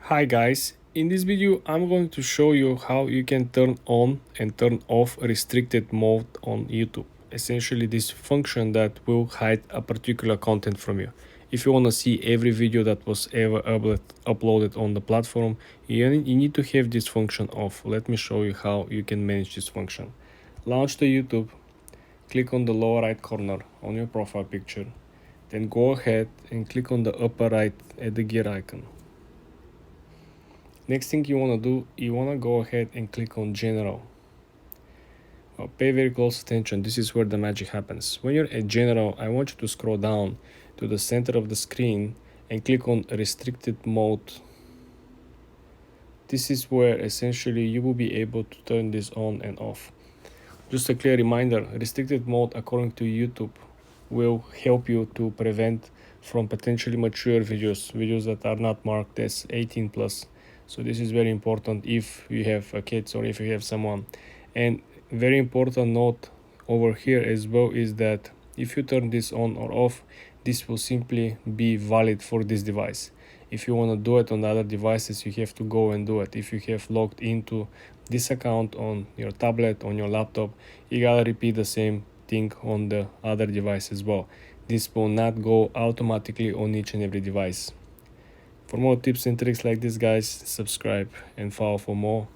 Hi guys, in this video I'm going to show you how you can turn on and turn off restricted mode on YouTube. Essentially this function that will hide a particular content from you. If you want to see every video that was ever uploaded on the platform, you need to have this function off. Let me show you how you can manage this function. Launch the YouTube, click on the lower right corner on your profile picture, then go ahead and click on the upper right at the gear icon. Next thing you want to do, you want to go ahead and click on General. Pay very close attention, this is where the magic happens. When you're at General, I want you to scroll down to the center of the screen and click on Restricted Mode. This is where essentially you will be able to turn this on and off. Just a clear reminder, restricted mode according to YouTube will help you to prevent from potentially mature videos that are not marked as 18 plus. So this is very important if you have kids or if you have someone. And very important note over here as well is that if you turn this on or off, this will simply be valid for this device. If you want to do it on the other devices, you have to go and do it. If you have logged into this account on your tablet, on your laptop, you gotta repeat the same thing on the other device as well. This will not go automatically on each and every device. For more tips and tricks like this, guys, subscribe and follow for more.